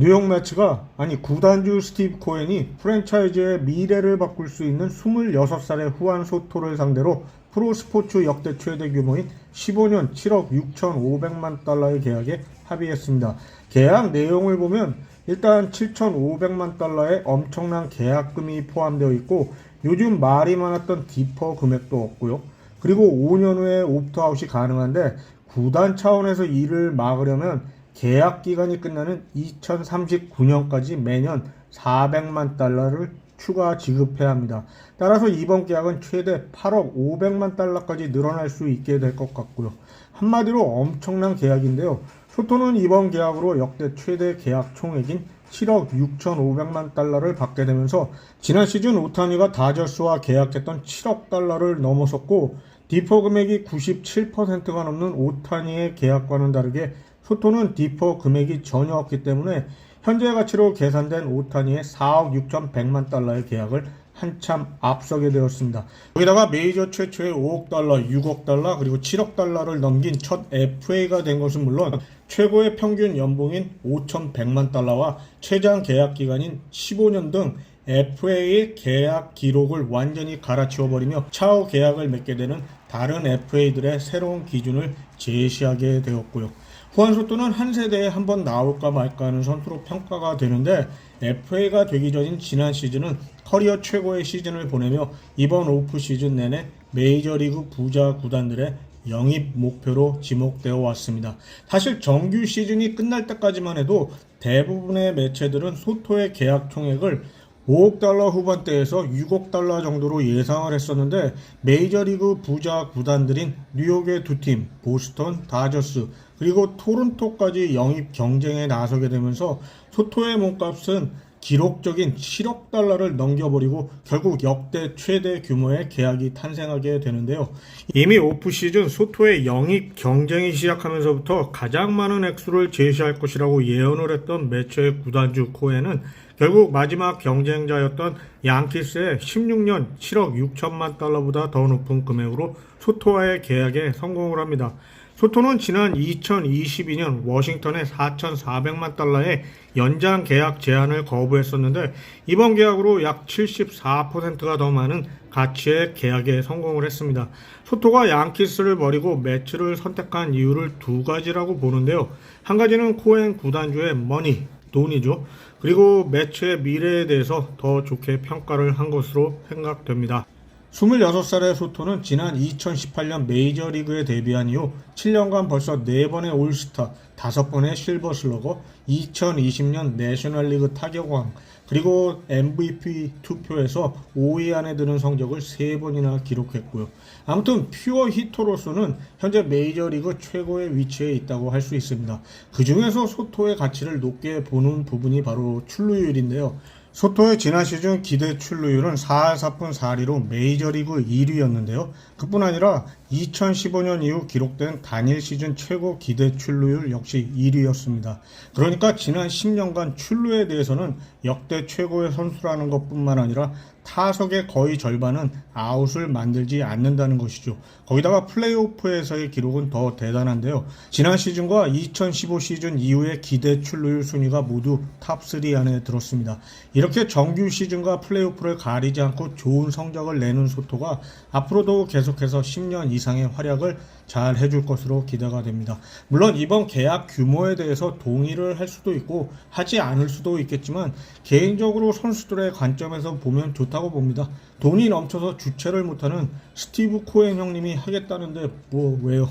뉴욕 매츠가 구단주 스티브 코엔이 프랜차이즈의 미래를 바꿀 수 있는 26살의 후안 소토를 상대로 프로스포츠 역대 최대 규모인 15년 7억 6,500만 달러의 계약에 합의했습니다. 계약 내용을 보면 일단 7,500만 달러의 엄청난 계약금이 포함되어 있고 요즘 말이 많았던 디퍼 금액도 없고요. 그리고 5년 후에 옵트아웃이 가능한데 구단 차원에서 이를 막으려면 계약 기간이 끝나는 2039년까지 매년 400만 달러를 추가 지급해야 합니다. 따라서 이번 계약은 최대 8억 500만 달러까지 늘어날 수 있게 될 것 같고요. 한마디로 엄청난 계약인데요. 소토는 이번 계약으로 역대 최대 계약 총액인 7억 6,500만 달러를 받게 되면서 지난 시즌 오타니가 다저스와 계약했던 7억 달러를 넘어섰고 디퍼 금액이 97%가 넘는 오타니의 계약과는 다르게 소토는 디퍼 금액이 전혀 없기 때문에 현재 가치로 계산된 오타니의 4억 6,100만 달러의 계약을 한참 앞서게 되었습니다. 여기다가 메이저 최초의 5억 달러, 6억 달러, 그리고 7억 달러를 넘긴 첫 FA가 된 것은 물론 최고의 평균 연봉인 5,100만 달러와 최장 계약 기간인 15년 등 FA의 계약 기록을 완전히 갈아치워버리며 차후 계약을 맺게 되는 다른 FA들의 새로운 기준을 제시하게 되었고요. 후안 소토는 한 세대에 한 번 나올까 말까 하는 선수로 평가가 되는데 FA가 되기 전인 지난 시즌은 커리어 최고의 시즌을 보내며 이번 오프 시즌 내내 메이저리그 부자 구단들의 영입 목표로 지목되어 왔습니다. 사실 정규 시즌이 끝날 때까지만 해도 대부분의 매체들은 소토의 계약 총액을 5억 달러 후반대에서 6억 달러 정도로 예상을 했었는데 메이저리그 부자 구단들인 뉴욕의 두 팀, 보스턴, 다저스, 그리고 토론토까지 영입 경쟁에 나서게 되면서 소토의 몸값은 기록적인 7억 달러를 넘겨버리고 결국 역대 최대 규모의 계약이 탄생하게 되는데요. 이미 오프시즌 소토의 영입 경쟁이 시작하면서부터 가장 많은 액수를 제시할 것이라고 예언을 했던 매체의 구단주 코엔은 결국 마지막 경쟁자였던 양키스의 16년 7억 6천만 달러보다 더 높은 금액으로 소토와의 계약에 성공을 합니다. 소토는 지난 2022년 워싱턴의 4,400만 달러의 연장 계약 제안을 거부했었는데 이번 계약으로 약 74%가 더 많은 가치의 계약에 성공을 했습니다. 소토가 양키스를 버리고 매츠를 선택한 이유를 두 가지라고 보는데요. 한 가지는 코엔 구단주의 머니, 돈이죠. 그리고 매츠의 미래에 대해서 더 좋게 평가를 한 것으로 생각됩니다. 26살의 소토는 지난 2018년 메이저리그에 데뷔한 이후 7년간 벌써 4번의 올스타, 5번의 실버슬러거, 2020년 내셔널리그 타격왕, 그리고 MVP 투표에서 5위 안에 드는 성적을 3번이나 기록했고요. 아무튼 퓨어 히터로서는 현재 메이저리그 최고의 위치에 있다고 할 수 있습니다. 그 중에서 소토의 가치를 높게 보는 부분이 바로 출루율인데요. 소토의 지난 시즌 기대 출루율은 4할 4푼 4리로 메이저리그 1위였는데요. 그뿐 아니라 2015년 이후 기록된 단일 시즌 최고 기대 출루율 역시 1위였습니다. 그러니까 지난 10년간 출루에 대해서는 역대 최고의 선수라는 것뿐만 아니라 타석의 거의 절반은 아웃을 만들지 않는다는 것이죠. 거기다가 플레이오프에서의 기록은 더 대단한데요. 지난 시즌과 2015 시즌 이후의 기대 출루율 순위가 모두 탑3 안에 들었습니다. 이렇게 정규 시즌과 플레이오프를 가리지 않고 좋은 성적을 내는 소토가 앞으로도 계속해서 10년 이상의 활약을 잘 해줄 것으로 기대가 됩니다. 물론 이번 계약 규모에 대해서 동의를 할 수도 있고 하지 않을 수도 있겠지만 개인적으로 선수들의 관점에서 보면 좋다고 봅니다. 돈이 넘쳐서 주체를 못하는 스티브 코엔 형님이 하겠다는데 뭐 왜요?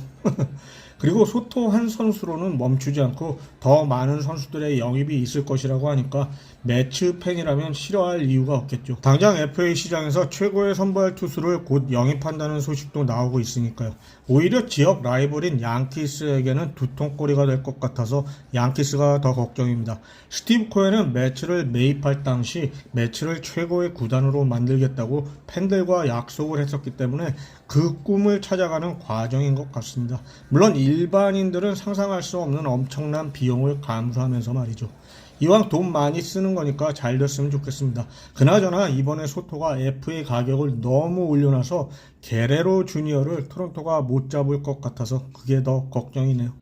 그리고 소토 한 선수로는 멈추지 않고 더 많은 선수들의 영입이 있을 것이라고 하니까 매츠 팬이라면 싫어할 이유가 없겠죠. 당장 FA 시장에서 최고의 선발 투수를 곧 영입한다는 소식도 나오고 있으니까요. 오히려 지역 라이벌인 양키스에게는 두통거리가 될 것 같아서 양키스가 더 걱정입니다. 스티브 코엔은 매츠를 매입할 당시 매츠를 최고의 구단으로 만들겠다고 팬들과 약속을 했었기 때문에 그 꿈을 찾아가는 과정인 것 같습니다. 물론 일반인들은 상상할 수 없는 엄청난 비용을 감수하면서 말이죠. 이왕 돈 많이 쓰는 거니까 잘 됐으면 좋겠습니다. 그나저나 이번에 소토가 FA 가격을 너무 올려놔서 게레로 주니어를 토론토가 못 잡을 것 같아서 그게 더 걱정이네요.